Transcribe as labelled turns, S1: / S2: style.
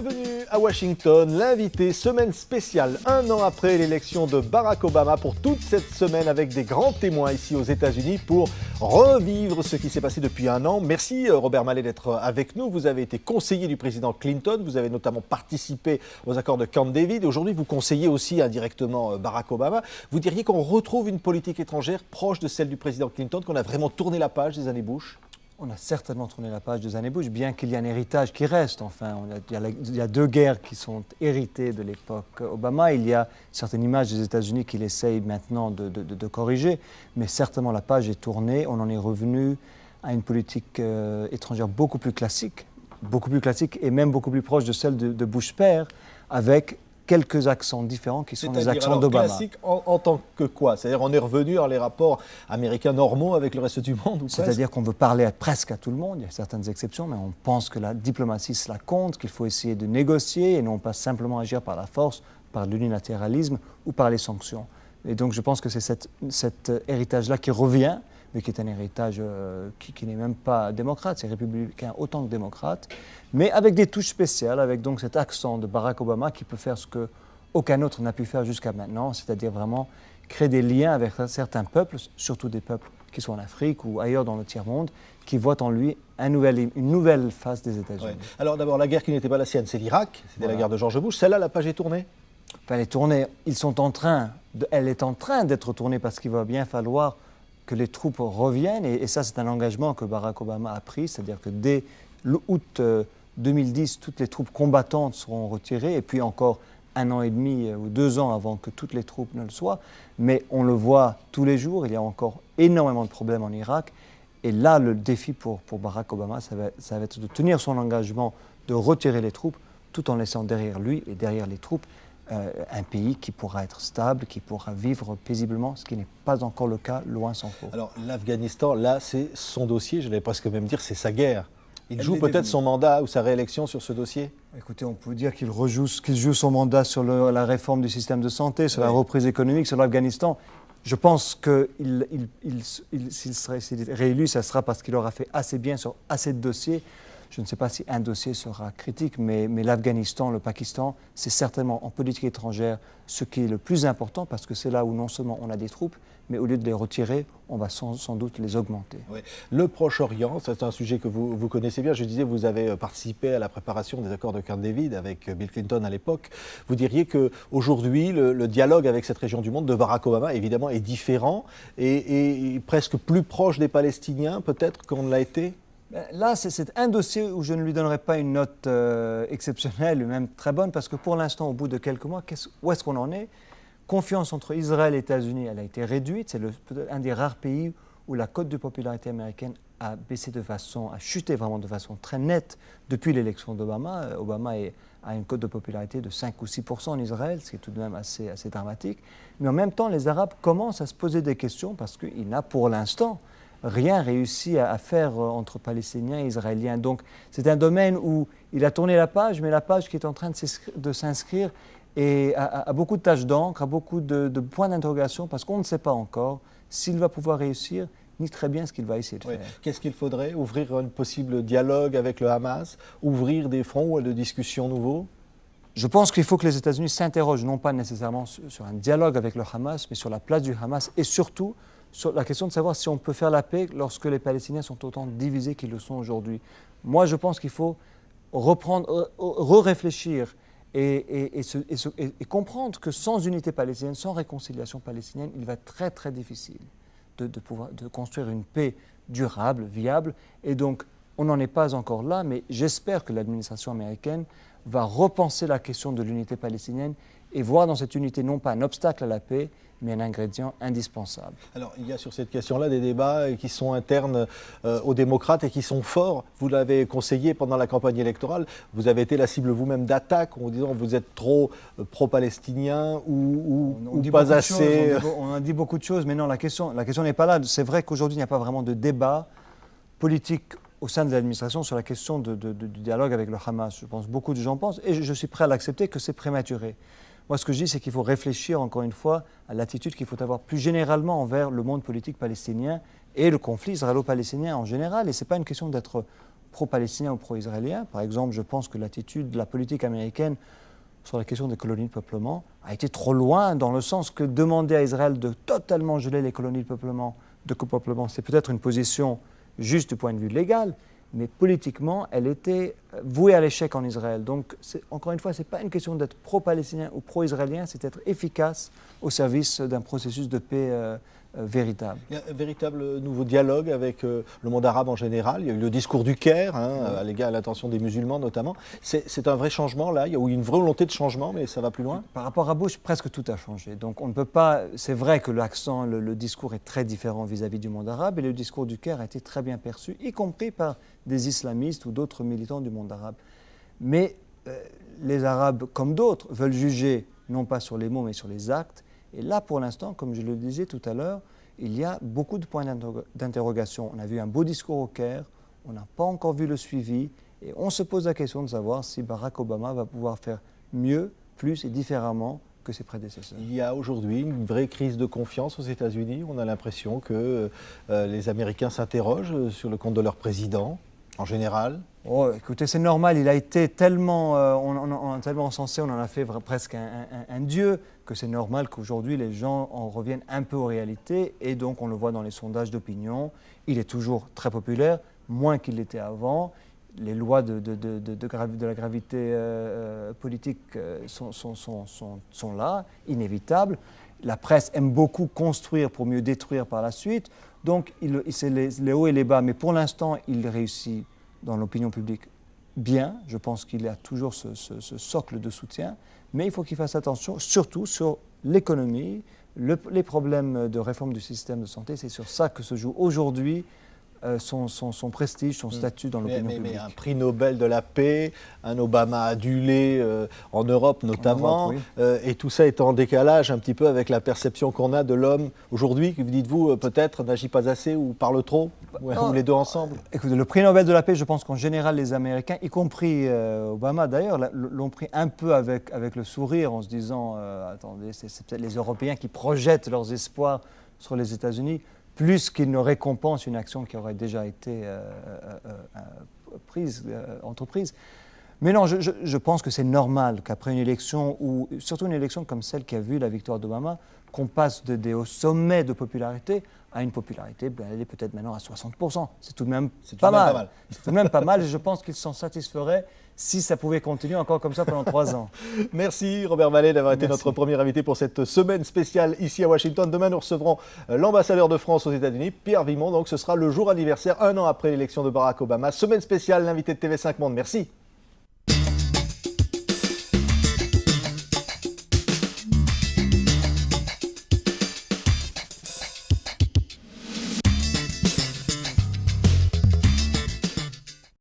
S1: Bienvenue à Washington, l'invité, semaine spéciale, un an après l'élection de Barack Obama, pour toute cette semaine avec des grands témoins ici aux États-Unis pour revivre ce qui s'est passé depuis un an. Merci Robert Malley d'être avec nous. Vous avez été conseiller du président Clinton, vous avez notamment participé aux accords de Camp David. Aujourd'hui, vous conseillez aussi indirectement Barack Obama. Vous diriez qu'on retrouve une politique étrangère proche de celle du président Clinton, qu'on a vraiment tourné la page des années Bush?
S2: On a certainement tourné la page des années Bush, bien qu'il y ait un héritage qui reste. Enfin, il y a deux guerres qui sont héritées de l'époque Obama. Il y a certaines images des États-Unis qu'il essaye maintenant de corriger, mais certainement la page est tournée. On en est revenu à une politique étrangère beaucoup plus classique et même beaucoup plus proche de celle de Bush père, avec quelques accents différents qui sont les accents d'Obama.
S1: Classique en tant que quoi? C'est-à-dire on est revenu dans les rapports américains normaux avec le reste du monde ou
S2: C'est-à-dire qu'on veut parler presque à tout le monde, il y a certaines exceptions, mais on pense que la diplomatie cela compte, qu'il faut essayer de négocier et non pas simplement agir par la force, par l'unilatéralisme ou par les sanctions. Et donc je pense que c'est cet héritage-là qui revient, mais qui est un héritage qui n'est même pas démocrate, c'est républicain autant que démocrate, mais avec des touches spéciales, avec donc cet accent de Barack Obama qui peut faire ce qu'aucun autre n'a pu faire jusqu'à maintenant, c'est-à-dire vraiment créer des liens avec certains peuples, surtout des peuples qui sont en Afrique ou ailleurs dans le tiers-monde, qui voient en lui une nouvelle face des États-Unis.
S1: Ouais. Alors d'abord, la guerre qui n'était pas la sienne, c'est l'Irak, c'était la guerre de George Bush. Celle-là, la page est tournée?
S2: Elle est tournée, elle est en train d'être tournée parce qu'il va bien falloir que les troupes reviennent, et ça c'est un engagement que Barack Obama a pris, c'est-à-dire que dès août 2010, toutes les troupes combattantes seront retirées, et puis encore 1 an et demi ou 2 ans avant que toutes les troupes ne le soient. Mais on le voit tous les jours, il y a encore énormément de problèmes en Irak, et là le défi pour Barack Obama, ça va être de tenir son engagement, de retirer les troupes, tout en laissant derrière lui et derrière les troupes un pays qui pourra être stable, qui pourra vivre paisiblement, ce qui n'est pas encore le cas, loin s'en faut.
S1: Alors l'Afghanistan, là, c'est son dossier, je vais presque même dire, c'est sa guerre. Il joue peut-être son mandat ou sa réélection sur ce dossier?
S2: Écoutez, on peut dire qu'il joue son mandat sur la réforme du système de santé, sur la reprise économique, sur l'Afghanistan. Je pense qu'il s'il est réélu, ça sera parce qu'il aura fait assez bien sur assez de dossiers. Je ne sais pas si un dossier sera critique, mais l'Afghanistan, le Pakistan, c'est certainement en politique étrangère ce qui est le plus important, parce que c'est là où non seulement on a des troupes, mais au lieu de les retirer, on va sans doute les augmenter.
S1: Oui. Le Proche-Orient, c'est un sujet que vous connaissez bien. Je disais, vous avez participé à la préparation des accords de Camp David avec Bill Clinton à l'époque. Vous diriez qu'aujourd'hui, le dialogue avec cette région du monde de Barack Obama, évidemment, est différent et presque plus proche des Palestiniens, peut-être, qu'on ne l'a été?
S2: Là, c'est un dossier où je ne lui donnerai pas une note exceptionnelle, ou même très bonne, parce que pour l'instant, au bout de quelques mois, où est-ce qu'on en est? Confiance entre Israël et les États-Unis, elle a été réduite. C'est peut-être un des rares pays où la cote de popularité américaine a baissé a chuté vraiment de façon très nette depuis l'élection d'Obama. Obama a une cote de popularité de 5 ou 6% en Israël, ce qui est tout de même assez dramatique. Mais en même temps, les Arabes commencent à se poser des questions parce qu'il n'a pour l'instant rien réussi à faire entre Palestiniens et Israéliens. Donc c'est un domaine où il a tourné la page, mais la page qui est en train de s'inscrire a beaucoup de taches d'encre, a beaucoup de points d'interrogation, parce qu'on ne sait pas encore s'il va pouvoir réussir, ni très bien ce qu'il va essayer de faire.
S1: Qu'est-ce qu'il faudrait? Ouvrir un possible dialogue avec le Hamas? Ouvrir des fronts de discussion nouveaux?
S2: Je pense qu'il faut que les États-Unis s'interrogent, non pas nécessairement sur un dialogue avec le Hamas, mais sur la place du Hamas, et surtout sur la question de savoir si on peut faire la paix lorsque les Palestiniens sont autant divisés qu'ils le sont aujourd'hui. Moi, je pense qu'il faut réfléchir et comprendre que sans unité palestinienne, sans réconciliation palestinienne, il va être très très difficile de construire une paix durable, viable. Et donc, on n'en est pas encore là, mais j'espère que l'administration américaine va repenser la question de l'unité palestinienne et voir dans cette unité non pas un obstacle à la paix, mais un ingrédient indispensable.
S1: Alors, il y a sur cette question-là des débats qui sont internes aux démocrates et qui sont forts. Vous l'avez conseillé pendant la campagne électorale. Vous avez été la cible vous-même d'attaques en disant vous êtes trop pro-palestinien ou pas assez.
S2: On a dit beaucoup de choses, mais non, la question n'est pas là. C'est vrai qu'aujourd'hui, il n'y a pas vraiment de débat politique au sein de l'administration sur la question du dialogue avec le Hamas. Je pense que beaucoup de gens pensent, et je suis prêt à l'accepter, que c'est prématuré. Moi, ce que je dis, c'est qu'il faut réfléchir, encore une fois, à l'attitude qu'il faut avoir plus généralement envers le monde politique palestinien et le conflit israélo-palestinien en général. Et ce n'est pas une question d'être pro-palestinien ou pro-israélien. Par exemple, je pense que l'attitude de la politique américaine sur la question des colonies de peuplement a été trop loin, dans le sens que demander à Israël de totalement geler les colonies de copeuplement, c'est peut-être une position juste du point de vue légal, mais politiquement, elle était vouée à l'échec en Israël. Donc, encore une fois, ce n'est pas une question d'être pro-palestinien ou pro-israélien, c'est d'être efficace au service d'un processus de paix véritable.
S1: Il y a un véritable nouveau dialogue avec le monde arabe en général. Il y a eu le discours du Caire, à l'attention des musulmans notamment. C'est un vrai changement là. Il y a eu une vraie volonté de changement, mais ça va plus loin.
S2: Par rapport à Bush, presque tout a changé. Donc on ne peut pas. C'est vrai que l'accent, le discours est très différent vis-à-vis du monde arabe, et le discours du Caire a été très bien perçu, y compris par des islamistes ou d'autres militants du monde arabe. Mais les Arabes, comme d'autres, veulent juger non pas sur les mots, mais sur les actes. Et là, pour l'instant, comme je le disais tout à l'heure, il y a beaucoup de points d'interrogation. On a vu un beau discours au Caire, on n'a pas encore vu le suivi, et on se pose la question de savoir si Barack Obama va pouvoir faire mieux, plus et différemment que ses prédécesseurs.
S1: Il y a aujourd'hui une vraie crise de confiance aux États-Unis. On a l'impression que les Américains s'interrogent sur le compte de leur président, en général.
S2: Oh, écoutez, c'est normal, il a été tellement, on a tellement encensé, on en a fait presque un dieu, que c'est normal qu'aujourd'hui les gens en reviennent un peu aux réalités, et donc on le voit dans les sondages d'opinion, il est toujours très populaire, moins qu'il l'était avant. Les lois de la gravité politique sont là, inévitables. La presse aime beaucoup construire pour mieux détruire par la suite, donc c'est les hauts et les bas, mais pour l'instant il réussit dans l'opinion publique bien. Je pense qu'il a toujours ce socle de soutien, mais il faut qu'il fasse attention, surtout sur l'économie, les problèmes de réforme du système de santé. C'est sur ça que se joue aujourd'hui son prestige, son statut dans l'opinion publique.
S1: Mais un prix Nobel de la paix, un Obama adulé en Europe notamment, et tout ça est en décalage un petit peu avec la perception qu'on a de l'homme aujourd'hui. Dites-vous, peut-être, n'agit pas assez ou parle trop, ou les deux ensemble?
S2: Écoutez, le prix Nobel de la paix, je pense qu'en général, les Américains, y compris Obama d'ailleurs, l'ont pris un peu avec le sourire, en se disant attendez, c'est peut-être les Européens qui projettent leurs espoirs sur les États-Unis, plus qu'ils ne récompensent une action qui aurait déjà été entreprise. Mais non, je pense que c'est normal qu'après une élection, ou surtout une élection comme celle qui a vu la victoire d'Obama, qu'on passe des hauts sommets de popularité à une popularité, elle est peut-être maintenant à 60%. C'est tout de même pas mal. C'est tout de même pas mal, et je pense qu'ils s'en satisferaient si ça pouvait continuer encore comme ça pendant 3 ans.
S1: Merci Robert Vallée d'avoir été notre premier invité pour cette semaine spéciale ici à Washington. Demain, nous recevrons l'ambassadeur de France aux États-Unis, Pierre Vimon. Donc ce sera le jour anniversaire, 1 an après l'élection de Barack Obama. Semaine spéciale, l'invité de TV5 Monde. Merci.